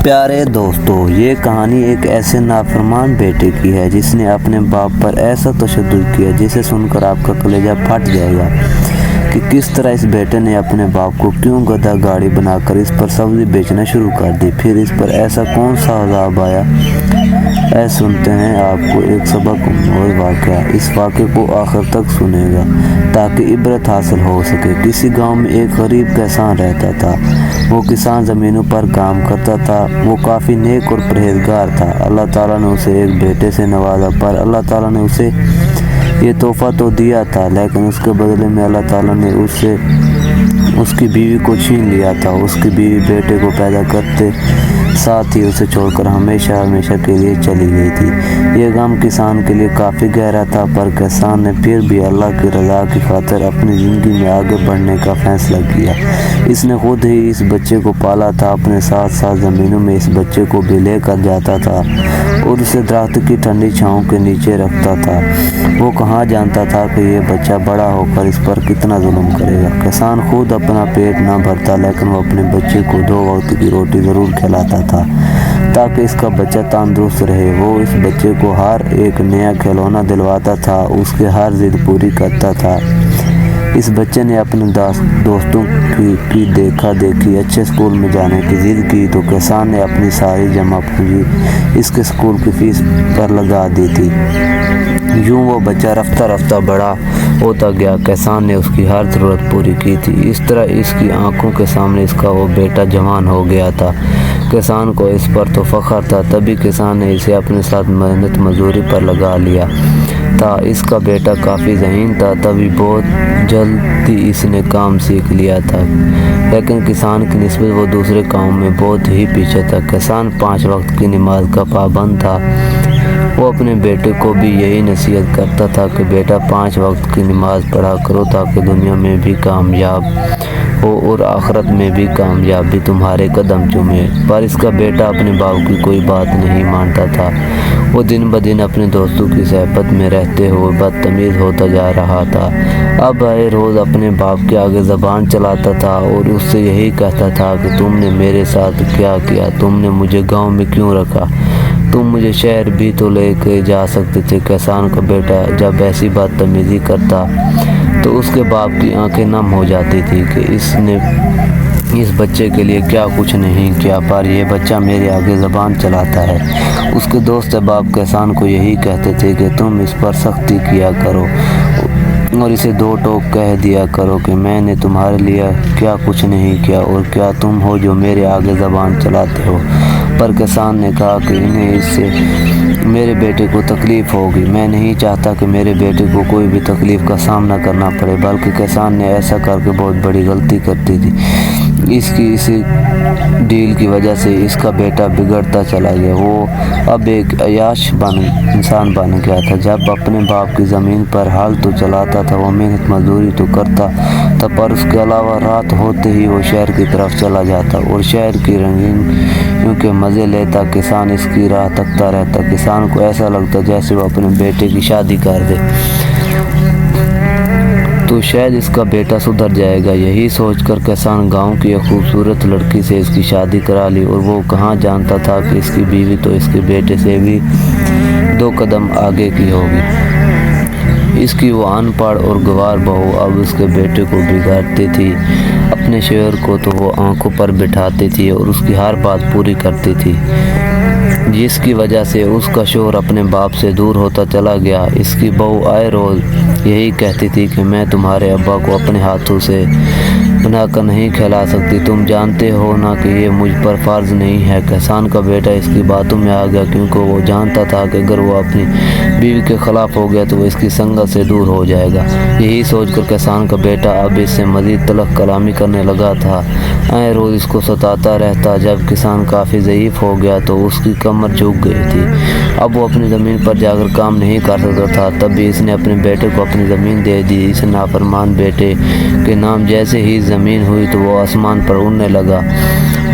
پیارے دوستو، یہ کہانی ایک ایسے نافرمان بیٹے کی ہے جس نے اپنے باپ پر ایسا تشدد کیا جسے سن کر آپ کا کلیجہ پھٹ جائے گا کہ کس طرح اس بیٹے نے اپنے باپ کو کیوں گدھا گاڑی بنا کر اس پر سبزی بیچنا شروع کر دی۔ پھر اس پر ایسا کون سا عذاب آیا، سنتے ہیں آپ کو ایک سبق اور واقعہ۔ اس واقعے کو آخر تک سنے گا تاکہ عبرت حاصل ہو سکے۔ کسی گاؤں میں ایک غریب کسان رہتا تھا۔ وہ کسان زمینوں پر کام کرتا تھا۔ وہ کافی نیک اور پرہیزگار تھا۔ اللہ تعالیٰ نے اسے ایک بیٹے سے نوازا، پر اللہ تعالیٰ نے اسے یہ تحفہ تو دیا تھا، لیکن اس کے بدلے میں اللہ تعالیٰ نے اس کی بیوی کو چھین لیا تھا۔ اس کی بیوی بیٹے کو پیدا کرتے ساتھ ہی اسے چھوڑ کر ہمیشہ کے لیے چلی گئی تھی۔ یہ غم کسان کے لیے کافی گہرا تھا، پر کسان نے پھر بھی اللہ کی رضا کی خاطر اپنی زندگی میں آگے بڑھنے کا فیصلہ کیا۔ اس نے خود ہی اس بچے کو پالا تھا، اپنے ساتھ زمینوں میں اس بچے کو بھی لے کر جاتا تھا اور اسے درخت کی ٹھنڈی چھاؤں کے نیچے رکھتا تھا۔ وہ کہاں جانتا تھا کہ یہ بچہ بڑا ہو کر اس پر کتنا ظلم کرے گا۔ کسان خود اپنا پیٹ نہ بھرتا، لیکن وہ اپنے بچے کو 2 وقت کی روٹی ضرور کھلاتا تھا تاکہ اس کا بچہ تندرست رہے۔ وہ اس بچے کو ہر ایک نیا کھلونا دلواتا تھا، اس کے ہر ضد پوری کرتا تھا۔ اس بچے نے اپنے دوستوں کی دیکھا دیکھی اچھے اسکول میں جانے کی ضد کی تو کسان نے اپنی ساری جمع پونجی اس کے اسکول کی فیس پر لگا دی تھی۔ یوں وہ بچہ رفتہ بڑا ہوتا گیا۔ کسان نے اس کی ہر ضرورت پوری کی تھی۔ اس طرح اس کی آنکھوں کے سامنے اس کا وہ بیٹا جوان ہو گیا تھا۔ کسان کو اس پر تو فخر تھا، تبھی کسان نے اسے اپنے ساتھ محنت مزدوری پر لگا لیا تھا۔ اس کا بیٹا کافی ذہین تھا، تبھی بہت جلدی اس نے کام سیکھ لیا تھا، لیکن کسان کی نسبت وہ دوسرے کاموں میں بہت ہی پیچھے تھا۔ کسان 5 وقت کی نماز کا پابند تھا۔ وہ اپنے بیٹے کو بھی یہی نصیحت کرتا تھا کہ بیٹا 5 وقت کی نماز پڑھا کرو تاکہ دنیا میں بھی کامیاب ہو اور آخرت میں بھی کامیابی تمہارے قدم چومے۔ پر اس کا بیٹا اپنے باپ کی کوئی بات نہیں مانتا تھا۔ وہ دن بدن اپنے دوستوں کی صحبت میں رہتے ہوئے بدتمیز ہوتا جا رہا تھا۔ اب ہر روز اپنے باپ کے آگے زبان چلاتا تھا اور اس سے یہی کہتا تھا کہ تم نے میرے ساتھ کیا کیا، تم نے مجھے گاؤں میں کیوں رکھا، تم مجھے شہر بھی تو لے کے جا سکتے تھے۔ کسان کا بیٹا جب ایسی بدتمیزی کرتا تو اس کے باپ کی آنکھیں نم ہو جاتی تھی کہ اس نے اس بچے کے لیے کیا کچھ نہیں کیا، پر یہ بچہ میرے آگے زبان چلاتا ہے۔ اس کے دوست احباب کسان کو یہی کہتے تھے کہ تم اس پر سختی کیا کرو اور اسے 2 ٹوک کہہ دیا کرو کہ میں نے تمہارے لیے کیا کچھ نہیں کیا اور کیا تم ہو جو میرے آگے زبان چلاتے ہو۔ پر کسان نے کہا کہ انہیں اس سے میرے بیٹے کو تکلیف ہوگی۔ میں نہیں چاہتا کہ میرے بیٹے کو کوئی بھی تکلیف کا سامنا کرنا پڑے، بلکہ کسان نے ایسا کر کے بہت بڑی غلطی کرتی تھی۔ اسی ڈیل کی وجہ سے اس کا بیٹا بگڑتا چلا گیا۔ وہ اب ایک عیاش انسان بن گیا تھا۔ جب اپنے باپ کی زمین پر ہل تو چلاتا تھا، وہ محنت مزدوری تو کرتا تھا، پر اس کے علاوہ رات ہوتے ہی وہ شہر کی طرف چلا جاتا اور شہر کی رنگینیوں کے مزے لیتا۔ کسان اس کی راہ تکتا رہتا۔ کسان کو ایسا لگتا جیسے وہ اپنے بیٹے کی شادی کر دے تو شاید اس کا بیٹا سدھر جائے گا۔ یہی سوچ کر کسان گاؤں کی ایک خوبصورت لڑکی سے اس کی شادی کرا لی، اور وہ کہاں جانتا تھا کہ اس کی بیوی تو اس کے بیٹے سے بھی 2 قدم آگے کی ہوگی۔ اس کی وہ ان پڑھ اور گنوار بہو اب اس کے بیٹے کو بگاڑتی تھی۔ اپنے شوہر کو تو وہ آنکھوں پر بٹھاتی تھی اور اس کی ہر بات پوری کرتی تھی، جس کی وجہ سے اس کا شوہر اپنے باپ سے دور ہوتا چلا گیا۔ اس کی بہو آئے روز یہی کہتی تھی کہ میں تمہارے ابا کو اپنے ہاتھوں سے بنا کر نہیں کھلا سکتی، تم جانتے ہو نا کہ یہ مجھ پر فرض نہیں ہے۔ کسان کا بیٹا اس کی باتوں میں آ گیا، کیونکہ وہ جانتا تھا کہ اگر وہ اپنی بیوی کے خلاف ہو گیا تو وہ اس کی سنگت سے دور ہو جائے گا۔ یہی سوچ کر کسان کا بیٹا اب اس سے مزید تلخ کلامی کرنے لگا تھا۔ آئے روز اس کو ستاتا رہتا۔ جب کسان کافی ضعیف ہو گیا تو اس کی کمر جھک گئی تھی۔ اب وہ اپنی زمین پر جا کر کام نہیں کر سکتا تھا، تب بھی اس نے اپنے بیٹے کو اپنی زمین دے دی۔ اس نافرمان بیٹے کے نام جیسے ہی زمین ہوئی تو وہ آسمان پر اڑنے لگا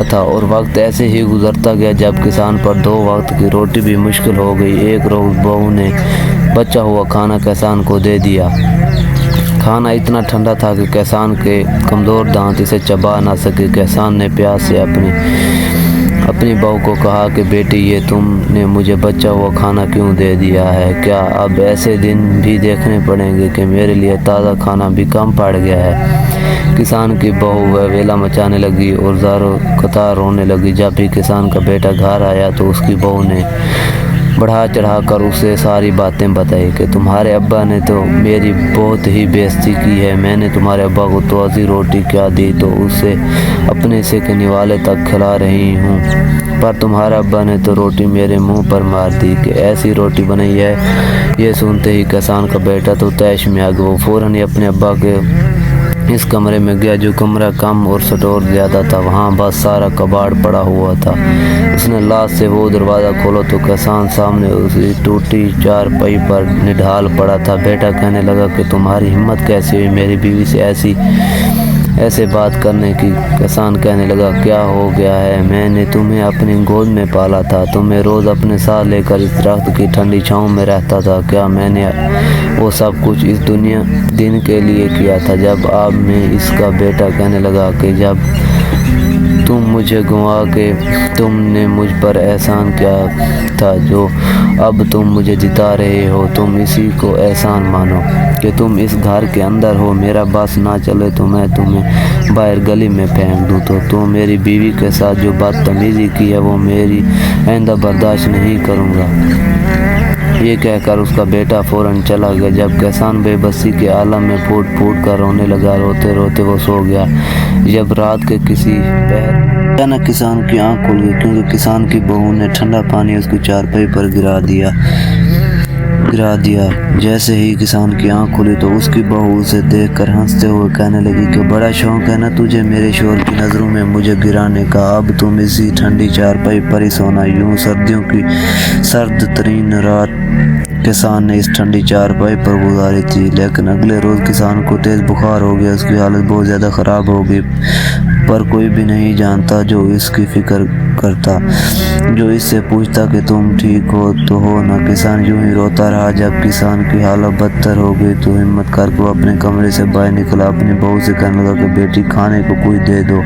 تھا، اور وقت ایسے ہی گزرتا گیا جب کسان پر 2 وقت کی روٹی بھی مشکل ہو گئی۔ ایک روز بہو نے بچا ہوا کھانا کسان کو دے دیا۔ کھانا اتنا ٹھنڈا تھا کہ کسان کے کمزور دانت اسے چبا نہ سکے۔ کسان نے پیاس سے اپنی بہو کو کہا کہ بیٹی یہ تم نے مجھے بچا ہوا کھانا کیوں دے دیا ہے؟ کیا اب ایسے دن بھی دیکھنے پڑیں گے کہ میرے لیے تازہ کھانا بھی کم پڑ گیا ہے؟ کسان کی بہو ویلا مچانے لگی اور زاروں قطار رونے لگی۔ جب بھی کسان کا بیٹا گھر آیا تو اس کی بہو نے بڑھا چڑھا کر اسے ساری باتیں بتائی کہ تمہارے ابا نے تو میری بہت ہی بےعزتی کی ہے۔ میں نے تمہارے ابا کو توازی روٹی کیا دی تو اسے اپنے سے کے نوالے تک کھلا رہی ہوں، پر تمہارا ابا نے تو روٹی میرے منہ پر مار دی کہ ایسی روٹی بنائی ہے۔ یہ سنتے ہی کسان کا بیٹا تو طیش میں آ گیا۔ وہ فوراً ہی اپنے ابا کے اس کمرے میں گیا جو کمرہ کم اور سٹور زیادہ تھا، وہاں بس سارا کباڑ پڑا ہوا تھا۔ اس نے لاش سے وہ دروازہ کھولا تو کسان سامنے اسی ٹوٹی چارپائی پر نڈھال پڑا تھا۔ بیٹا کہنے لگا کہ تمہاری ہمت کیسے ہوئی میری بیوی سے ایسے بات کرنے کی؟ کسان کہنے لگا کیا ہو گیا ہے؟ میں نے تمہیں اپنی گود میں پالا تھا، تمہیں روز اپنے ساتھ لے کر اس درخت کی ٹھنڈی چھاؤں میں رہتا تھا۔ کیا میں نے وہ سب کچھ اس دن کے لیے کیا تھا جب اب میں اس کا بیٹا کہنے لگا کہ جب تم مجھے گنوا کے تم نے مجھ پر احسان کیا تھا جو اب تم مجھے جتا رہے ہو، تم اسی کو احسان مانو کہ تم اس گھر کے اندر ہو۔ میرا بس نہ چلے تو میں تمہیں باہر گلی میں پھینک دوں۔ تو میری بیوی کے ساتھ جو بدتمیزی کی ہے وہ میری آئندہ برداشت نہیں کروں گا۔ یہ کہہ کر اس کا بیٹا فوراً چلا گیا۔ جب کسان بے بسی کے عالم میں پھوٹ پھوٹ کر رونے لگا، روتے روتے وہ سو گیا۔ جب رات کے کسی پہر اچانک کسان کی آنکھ کھل گئی کیونکہ کسان کی بہو نے ٹھنڈا پانی اس کی چارپائی پر گرا دیا۔ جیسے ہی کسان کی آنکھ کھلی تو اس کی بہو اسے دیکھ کر ہنستے ہوئے کہنے لگی کہ بڑا شوق ہے نا تجھے میرے شوہر کی نظروں میں مجھے گرانے کا، اب تم اسی ٹھنڈی چارپائی پر ہی سونا۔ یوں سردیوں کی سرد ترین رات کسان نے اس ٹھنڈی چارپائی پر گزاری تھی، لیکن اگلے روز کسان کو تیز بخار ہو گیا۔ اس کی حالت بہت زیادہ خراب ہو گئی، پر کوئی بھی نہیں جانتا جو اس کی فکر کرتا، جو اس سے پوچھتا کہ تم ٹھیک ہو تو ہو نا؟ کسان یوں ہی روتا رہا۔ جب کسان کی حالت بدتر ہو گئی تو ہمت کر کے وہ اپنے کمرے سے باہر نکلا، اپنی بہو سے کہنے لگا کہ بیٹی کھانے کو کچھ دے دو۔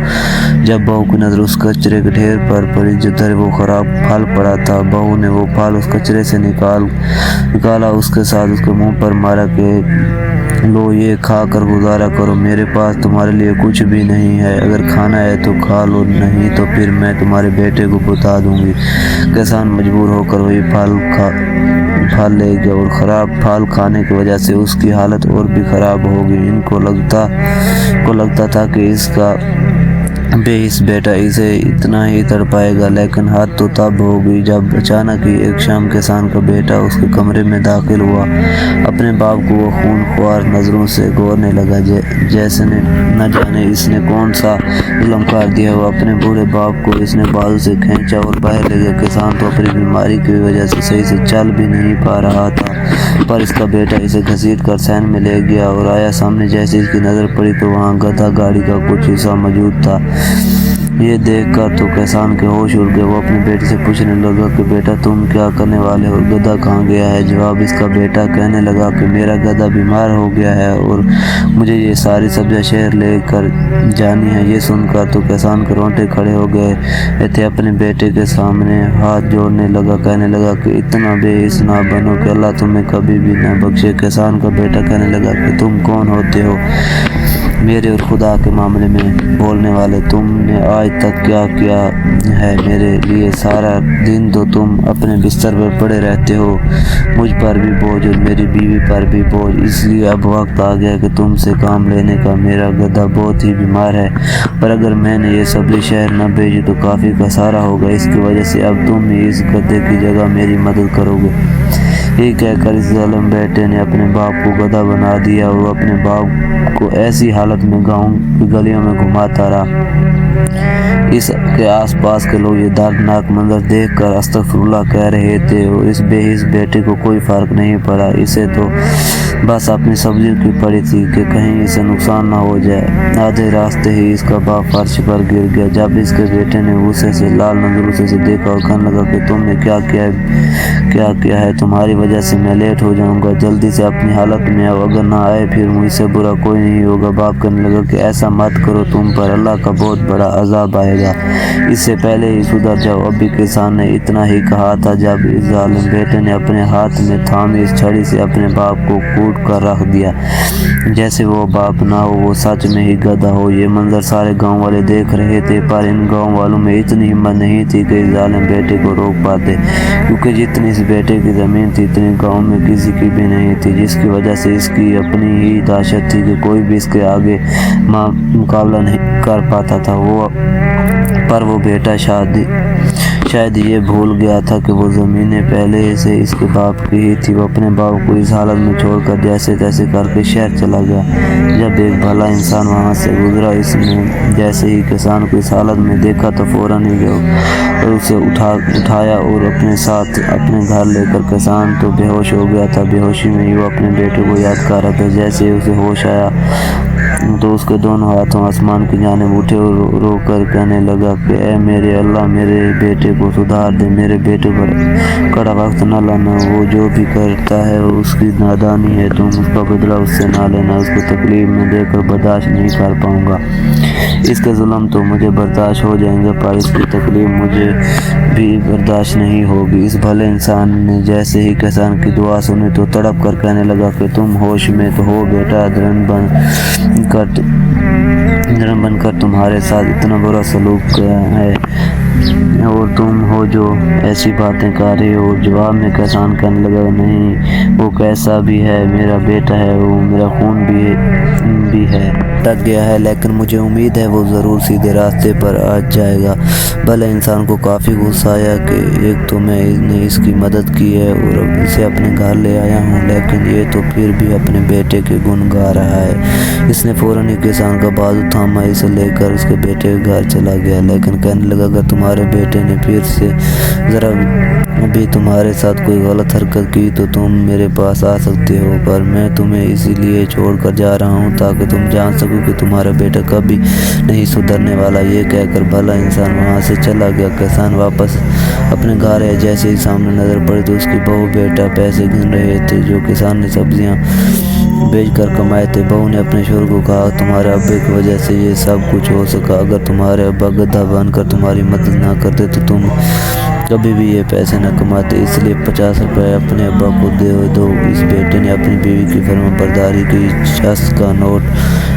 جب بہو کی نظر اس کچرے کے ڈھیر پر پڑی جدھر وہ خراب پھل پڑا تھا، بہو نے وہ پھل اس کچرے سے نکالا، اس کے ساتھ اس کے منہ پر مارا کہ لو یہ کھا کر گزارا کرو، میرے پاس تمہارے لیے کچھ بھی نہیں ہے، اگر کھانا ہے تو کھا لو، نہیں تو پھر میں تمہارے بیٹے کو بتا دوں گی۔ کسان مجبور ہو کر وہی پھل لے گیا اور خراب پھل کھانے کی وجہ سے اس کی حالت اور بھی خراب ہو گئی۔ ان کو لگتا تھا کہ اس کا بے حس بیٹا اسے اتنا ہی تڑپائے گا، لیکن حد تو تب ہو گئی جب اچانک ہی ایک شام کسان کا بیٹا اس کے کمرے میں داخل ہوا۔ اپنے باپ کو وہ خون خوار نظروں سے گورنے لگا، جیسے نہ جانے اس نے کون سا ظلم کر دیا ہو۔ اپنے بوڑھے باپ کو اس نے بازو سے کھینچا اور باہر لے گیا۔ کسان تو اپنی بیماری کی وجہ سے صحیح سے چل بھی نہیں پا رہا تھا، پر اس کا بیٹا اسے گھسیٹ کر سین میں لے گیا اور آیا سامنے۔ جیسے اس کی نظر پڑی تو وہاں گدھا گاڑی کا کچھ حصہ موجود تھا۔ یہ دیکھ کر تو کسان کے ہوش اڑ گئے۔ وہ اپنے بیٹے سے پوچھنے لگا کہ بیٹا تم کیا کرنے والے ہو، گدھا کہاں گیا ہے؟ جواب اس کا بیٹا کہنے لگا کہ میرا گدھا بیمار ہو گیا ہے اور مجھے یہ ساری سبزیاں شہر لے کر جانی ہے۔ یہ سن کر تو کسان کے رونگٹے کھڑے ہو گئے تھے۔ اپنے بیٹے کے سامنے ہاتھ جوڑنے لگا، کہنے لگا کہ اتنا بے حس نہ بنو کہ اللہ تمہیں کبھی بھی نہ بخشے۔ کسان کا بیٹا کہنے لگا کہ تم کون ہوتے ہو میرے اور خدا کے معاملے میں بولنے والے؟ تم نے آج تک کیا کیا ہے میرے لیے؟ سارا دن تو تم اپنے بستر پر پڑے رہتے ہو، مجھ پر بھی بوجھ اور میری بیوی پر بھی بوجھ، اس لیے اب وقت آ گیا کہ تم سے کام لینے کا۔ میرا گدھا بہت ہی بیمار ہے، پر اگر میں نے یہ سبزی شہر نہ بھیجی تو کافی خسارہ ہوگا، اس کی وجہ سے اب تم ہی اس گدھے کی جگہ میری مدد کرو گے۔ یہ کہہ کر اس ظالم بیٹے نے اپنے باپ کو گدھا بنا دیا اور وہ اپنے باپ کو ایسی حالت میں گاؤں کی گلیوں میں گھماتا رہا۔ اس کے آس پاس کے لوگ یہ دردناک منظر دیکھ کر استغفر اللہ کہہ رہے تھے اور اس بے حس بیٹے کو کوئی فرق نہیں پڑا۔ اسے تو بس اپنی سبزیوں کی پڑی تھی کہ کہیں اسے نقصان نہ ہو جائے۔ آدھے راستے ہی اس کا باپ فرش پر گر گیا۔ جب اس کے بیٹے نے غصے سے لال نظروں سے دیکھا اور کہنے لگا کہ تم نے کیا کیا ہے، تمہاری وجہ سے میں لیٹ ہو جاؤں گا، جلدی سے اپنی حالت میں آؤ، اگر نہ آئے پھر مجھ سے برا کوئی نہیں ہوگا۔ باپ کہنے لگا کہ ایسا مت کرو، تم پر اللہ کا بہت بڑا عذاب آئے گا، اس سے پہلے ہی سدھر جاؤ۔ ابھی کسان نے اتنا ہی کہا تھا جب اس ظالم بیٹے نے اپنے ہاتھ میں تھامی اس چھڑی سے اپنے باپ کو کوٹ کر رکھ دیا جیسے وہ باپ نہ ہو، وہ سچ میں ہی گدھا ہو۔ یہ منظر سارے گاؤں والے دیکھ رہے تھے، پر ان گاؤں والوں میں اتنی ہمت نہیں تھی کہ اس ظالم بیٹے کو روک پاتے، کیونکہ جتنی اس بیٹے کی زمین تھی اتنی گاؤں میں کسی کی بھی نہیں تھی، جس کی وجہ سے اس کی اپنی ہی دہشت تھی کہ کوئی بھی اس کے آگے مقابلہ نہیں کر پاتا تھا۔ پر وہ بیٹا شاید یہ بھول گیا تھا کہ وہ زمینیں پہلے سے اس کے باپ کی ہی تھی۔ وہ اپنے باپ کو اس حالت میں چھوڑ کر جیسے تیسے کر کے شہر چلا گیا۔ جب ایک بھلا انسان وہاں سے گزرا، اس نے جیسے ہی کسان کو اس حالت میں دیکھا تو فوراً ہی اسے اٹھایا اور اپنے ساتھ اپنے گھر لے کر۔ کسان تو بے ہوش ہو گیا تھا، بے ہوشی میں ہی وہ اپنے بیٹے کو یاد کر رہا تھا۔ جیسے ہی اسے ہوش آیا تو اس کے دونوں ہاتھوں آسمان کی جانب اٹھے اور رو کر کہنے لگا کہ اے میرے اللہ، میرے بیٹے کو سدھار دے، میرے بیٹے پر کڑا وقت نہ لانا، وہ جو بھی کرتا ہے اس کی نادانی ہے، تم اس کا بدلہ اس سے نہ لینا، اس کو تکلیف میں دے کر برداشت نہیں کر پاؤں گا، اس کے ظلم تو مجھے برداشت ہو جائیں گے پر اس کی تکلیف مجھے بھی برداشت نہیں ہوگی۔ اس بھلے انسان نے جیسے ہی کسان کی دعا سنی تو تڑپ کر کہنے لگا کہ تم ہوش میں تو ہو بیٹا، درن بن کر تمہارے ساتھ اتنا برا سلوک ہے اور تم ہو جو ایسی باتیں کر رہے ہو۔ جواب میں کسان کہنے لگا نہیں، وہ کیسا بھی ہے میرا بیٹا ہے، وہ میرا خون بھی ہے، ٹک گیا ہے، لیکن مجھے امید ہے وہ ضرور سیدھے راستے پر آ جائے گا۔ بھلے انسان کو کافی غصہ آیا کہ ایک تو میں نے اس کی مدد کی ہے اور اسے اپنے گھر لے آیا ہوں، لیکن یہ تو پھر بھی اپنے بیٹے کے گن گا رہا ہے۔ اس نے فوراً ہی کسان کا بازو تھاما، اسے لے کر اس کے بیٹے کے گھر چلا گیا، لیکن کہنے لگا اگر تمہارے بیٹے نے پھر سے ذرا بھی تمہارے ساتھ کوئی غلط حرکت کی تو تم میرے پاس آ سکتے ہو، پر میں تمہیں اسی لیے چھوڑ کر جا رہا ہوں تاکہ تم جان سکو کہ تمہارا بیٹا کبھی نہیں سدھرنے والا۔ یہ کہہ کر بھلا انسان وہاں سے چلا گیا۔ کسان واپس اپنے گھر آیا، جیسے ہی سامنے نظر پڑی تو اس کی بہو بیٹا پیسے گن رہے تھے جو کسان نے سبزیاں بیچ کر کمائے تھے۔ بہو نے اپنے شوہر کو کہا تمہارے ابے کی وجہ سے یہ سب کچھ ہو سکا، اگر تمہارے ابا گدھا بن کر تمہاری مدد نہ کرتے تو تم کبھی بھی یہ پیسے نہ کماتے، اس لیے 50 روپے اپنے ابا کو دے دو۔ اس بیٹے نے اپنی بیوی کی فرمانبرداری کی، 10 کا نوٹ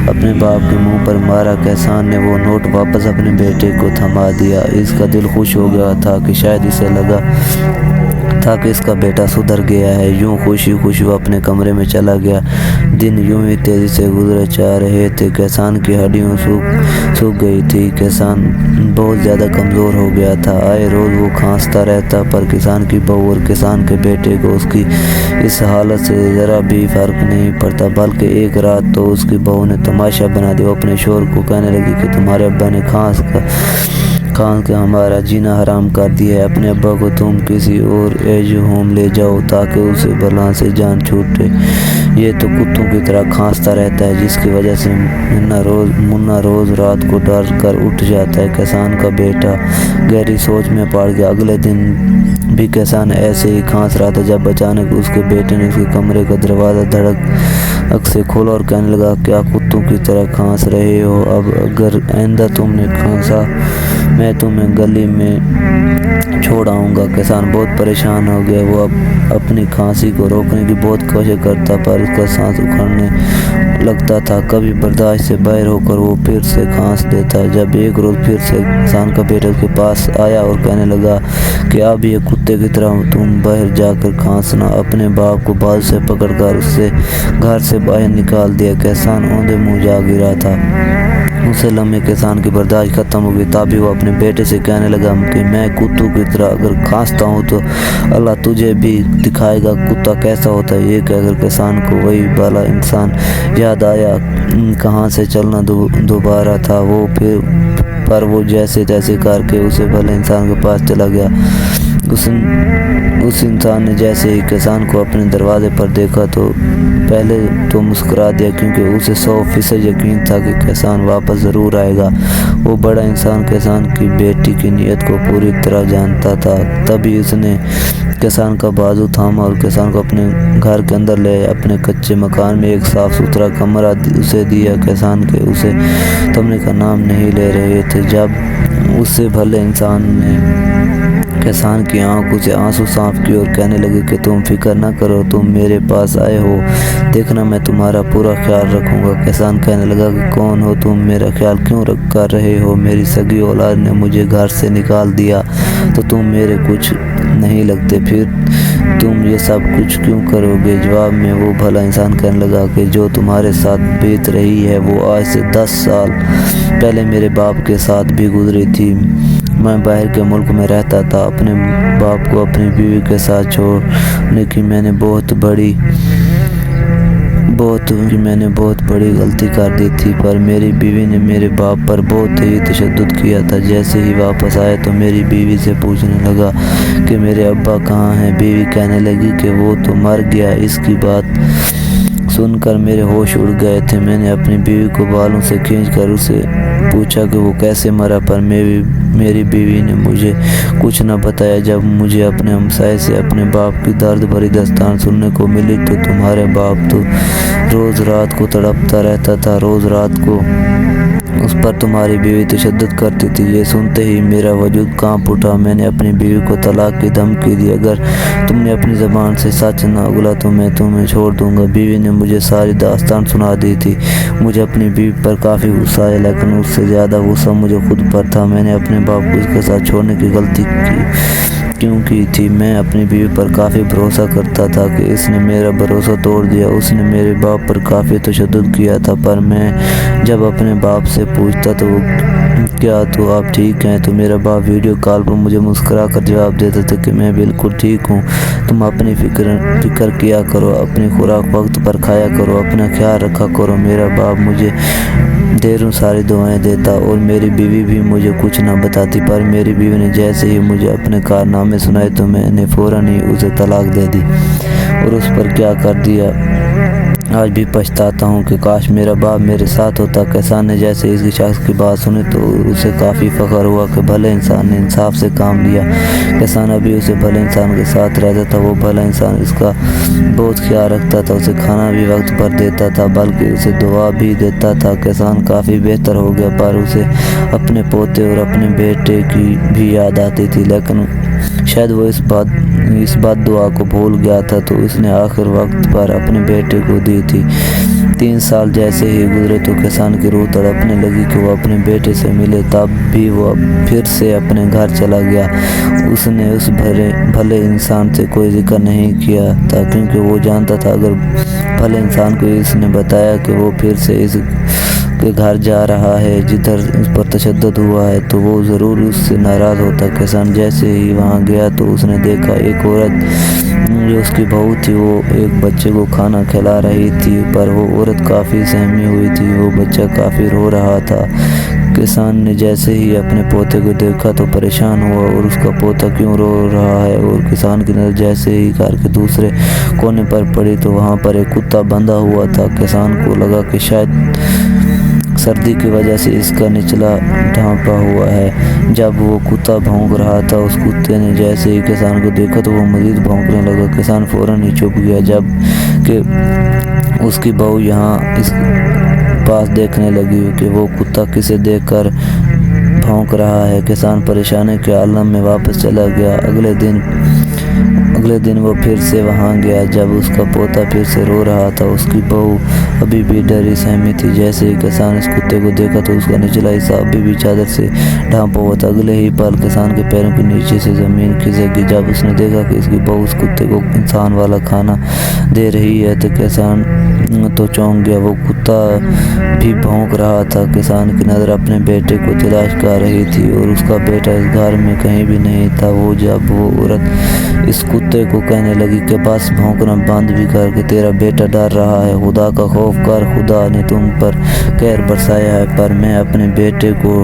اپنے باپ کے منہ پر مارا۔ کسان نے وہ نوٹ واپس اپنے بیٹے کو تھما دیا، اس کا دل خوش ہو گیا تھا کہ شاید اسے لگا تھا کہ اس کا بیٹا سدھر گیا ہے۔ یوں خوشی وہ اپنے کمرے میں چلا گیا۔ دن یوں ہی تیزی سے گزرے جا رہے تھے، کسان کی ہڈیاں سوکھ گئی تھی، کسان بہت زیادہ کمزور ہو گیا تھا، آئے روز وہ کھانستا رہتا، پر کسان کی بہو اور کسان کے بیٹے کو اس کی اس حالت سے ذرا بھی فرق نہیں پڑتا، بلکہ ایک رات تو اس کی بہو نے تماشا بنا دیا۔ وہ اپنے شوہر کو کہنے لگی کہ تمہارے ابا نے کھانس کے ہمارا جینا حرام کر دیا ہے، اپنے ابا کو تم کسی اور ایج ہوم لے جاؤ تاکہ اسے بلا سے جان چھوٹے، یہ تو کتوں کی طرح کھانستا رہتا ہے، جس کی وجہ سے منا روز رات کو ڈر کر اٹھ جاتا ہے۔ کسان کا بیٹا گہری سوچ میں پڑ گیا۔ اگلے دن بھی کسان ایسے ہی کھانس رہا تھا جب اچانک اس کے بیٹے نے اس کے کمرے کا دروازہ دھڑک سے کھولا اور کہنے لگا کیا کتوں کی طرح کھانس رہے ہو؟ اب اگر آئندہ تم نے کھانسا میں تمہیں گلی میں چھوڑ آؤں گا۔ کسان بہت پریشان ہو گیا، وہ اپنی کھانسی کو روکنے کی بہت کوشش کرتا پر اس کا سانس اکھڑنے لگتا تھا، کبھی برداشت سے باہر ہو کر وہ پھر سے کھانس دیتا۔ جب ایک روز پھر سے کسان کا بیٹا اس کے پاس آیا اور کہنے لگا کہ اب یہ کتے کی طرح تم باہر جا کر کھانسنا، اپنے باپ کو بازو سے پکڑ کر اسے گھر سے باہر نکال دیا۔ کسان اوندے منہ جا گرا تھا، اسے لمحے کسان کی برداشت ختم ہو گئی، تبھی وہ اپنے بیٹے سے کہنے لگا کہ میں کتوں کی طرح اگر کھانستا ہوں تو اللہ تجھے بھی دکھائے گا کتا کیسا ہوتا ہے۔ یہ کہہ کر کسان کو وہی بھلا انسان یاد آیا، کہاں سے چلنا دوبارہ تھا پر وہ جیسے تیسے کر کے اسے بھلے انسان کے پاس چلا گیا۔ اس انسان نے جیسے ہی کسان کو اپنے دروازے پر دیکھا تو پہلے تو مسکرا دیا، کیونکہ اسے 100% یقین تھا کہ کسان واپس ضرور آئے گا۔ وہ بڑا انسان کسان کی بیٹی کی نیت کو پوری طرح جانتا تھا۔ تبھی اس نے کسان کا بازو تھاما اور کسان کو اپنے گھر کے اندر لے آیا۔ اپنے کچے مکان میں ایک صاف ستھرا کمرہ اسے دیا۔ کسان کے اسے تمنے کا نام نہیں لے رہے تھے۔ جب اس سے بھلے انسان نے کسان کی آنکھوں سے آنسو صاف کیے اور کہنے لگے کہ تم فکر نہ کرو، تم میرے پاس آئے ہو، دیکھنا میں تمہارا پورا خیال رکھوں گا۔ کسان کہنے لگا کہ کون ہو تم، میرا خیال کیوں کر رہے ہو؟ میری سگی اولاد نے مجھے گھر سے نکال دیا تو تم میرے کچھ نہیں لگتے، پھر تم یہ سب کچھ کیوں کرو گے؟ جواب میں وہ بھلا انسان کہنے لگا کہ جو تمہارے ساتھ بیت رہی ہے وہ آج سے 10 سال پہلے میرے باپ کے ساتھ بھی گزری تھی۔ میں باہر کے ملک میں رہتا تھا۔ اپنے باپ کو اپنی بیوی کے ساتھ چھوڑنے کی میں نے بہت بڑی غلطی کر دی تھی، پر میری بیوی نے میرے باپ پر بہت ہی تشدد کیا تھا۔ جیسے ہی واپس آئے تو میری بیوی سے پوچھنے لگا کہ میرے ابا کہاں ہیں؟ بیوی کہنے لگی کہ وہ تو مر گیا۔ اس کی بات سن کر میرے ہوش اڑ گئے تھے۔ میں نے اپنی بیوی کو بالوں سے کھینچ کر اسے پوچھا کہ وہ کیسے مرا، پر میری بیوی نے مجھے کچھ نہ بتایا۔ جب مجھے اپنے ہمسائے سے اپنے باپ کی درد بھری داستان سننے کو ملی تو تمہارے باپ تو روز رات کو تڑپتا رہتا تھا، روز رات کو اس پر تمہاری بیوی تشدد کرتی تھی۔ یہ سنتے ہی میرا وجود کانپ اٹھا۔ میں نے اپنی بیوی کو طلاق کی دھمکی دی، اگر تم نے اپنی زبان سے سچ نہ اگلا تو میں تمہیں چھوڑ دوں گا۔ بیوی نے مجھے ساری داستان سنا دی تھی۔ مجھے اپنی بیوی پر کافی غصہ آیا، لیکن اس سے زیادہ غصہ مجھے خود پر تھا۔ میں نے اپنے باپ کو اس کے ساتھ چھوڑنے کی غلطی کیوں کی تھی؟ میں اپنی بیوی پر کافی بھروسہ کرتا تھا کہ اس نے میرا بھروسہ توڑ دیا۔ اس نے میرے باپ پر کافی تشدد کیا تھا، پر میں جب اپنے باپ سے پوچھتا تو وہ کیا تو آپ ٹھیک ہیں؟ تو میرا باپ ویڈیو کال پر مجھے مسکرا کر جواب دیتا تھا کہ میں بالکل ٹھیک ہوں، تم اپنی فکر کیا کرو، اپنی خوراک وقت پر کھایا کرو، اپنا خیال رکھا کرو۔ میرا باپ مجھے ڈھیروں ساری دعائیں دیتا اور میری بیوی بھی مجھے کچھ نہ بتاتی، پر میری بیوی نے جیسے ہی مجھے اپنے کارنامے سنائے تو میں نے فوراً ہی اسے طلاق دے دی اور اس پر کیا کر دیا آج بھی پچھتاتا ہوں کہ کاش میرا باپ میرے ساتھ ہوتا۔ کسان نے جیسے اس شخص کی بات سنی تو اسے کافی فخر ہوا کہ بھلے انسان نے انصاف سے کام لیا۔ کسان ابھی اسے بھلے انسان کے ساتھ رہتا تھا۔ وہ بھلا انسان اس کا بہت خیال رکھتا تھا، اسے کھانا بھی وقت پر دیتا تھا، بلکہ اسے دعا بھی دیتا تھا۔ کسان کافی بہتر ہو گیا، پر اسے اپنے پوتے اور اپنے بیٹے کی بھی یاد آتی تھی، لیکن شاید وہ اس بد دعا کو بھول گیا تھا تو اس نے آخر وقت پر اپنے بیٹے کو دی تھی۔ 3 سال جیسے ہی گزرے تو کسان کی روح تڑپنے لگی کہ وہ اپنے بیٹے سے ملے، تب بھی وہ پھر سے اپنے گھر چلا گیا۔ اس نے اس بھلے انسان سے کوئی ذکر نہیں کیا تھا، کیونکہ وہ جانتا تھا اگر بھلے انسان کو اس نے بتایا کہ وہ پھر سے اس کے گھر جا رہا ہے جدھر اس پر تشدد ہوا ہے تو وہ ضرور اس سے ناراض ہوتا۔ کسان جیسے ہی وہاں گیا تو اس نے دیکھا ایک عورت جو اس کی بہو تھی وہ ایک بچے کو کھانا کھلا رہی تھی، پر وہ عورت کافی سہمی ہوئی تھی، وہ بچہ کافی رو رہا تھا۔ کسان نے جیسے ہی اپنے پوتے کو دیکھا تو پریشان ہوا اور اس کا پوتا کیوں رو رہا ہے، اور کسان کی نظر جیسے ہی گھر کے دوسرے کونے پر پڑی تو وہاں پر ایک کتا بندھا ہوا تھا۔ کسان کو لگا کہ شاید سردی کی وجہ سے اس کا نچلا ڈھانپا ہوا ہے۔ جب وہ کتا بھونک رہا تھا، اس کتے نے جیسے ہی کسان کو دیکھا تو وہ مزید بھونکنے لگا۔ کسان فوراً ہی چھپ گیا، جب کہ اس کی بہو یہاں اس پاس دیکھنے لگی کہ وہ کتا کسے دیکھ کر بھونک رہا ہے۔ کسان پریشانی کے عالم میں واپس چلا گیا۔ اگلے دن وہ پھر سے وہاں گیا، جب اس کا پوتا پھر سے رو رہا تھا۔ اس کی بہو ابھی بھی ڈری سہمی تھی۔ جیسے ہی کسان اس کتے کو دیکھا تو اس کا نچلا حصہ ابھی بھی چادر سے ڈھانپا ہوا تھا۔ اگلے ہی پل کسان کے پیروں کے نیچے سے زمین کھسک گئی۔ جب اس نے دیکھا کہ اس کی بہو اس کتے کو انسان والا کھانا دے رہی ہے تو کسان تو چونک گیا۔ وہ کتا بھی بھونک رہا تھا۔ کسان کی نظر اپنے بیٹے کو تلاش کر رہی تھی اور اس کا بیٹا اس گھر میں کہیں بھی نہیں تھا۔ جب وہ عورت اس کتے کو کہنے لگی کہ بس بھونکنا بند بھی کر کے تیرا بیٹا ڈر رہا ہے، خدا کا خوف کر، خدا نے تم پر قہر برسایا ہے، پر میں اپنے بیٹے کو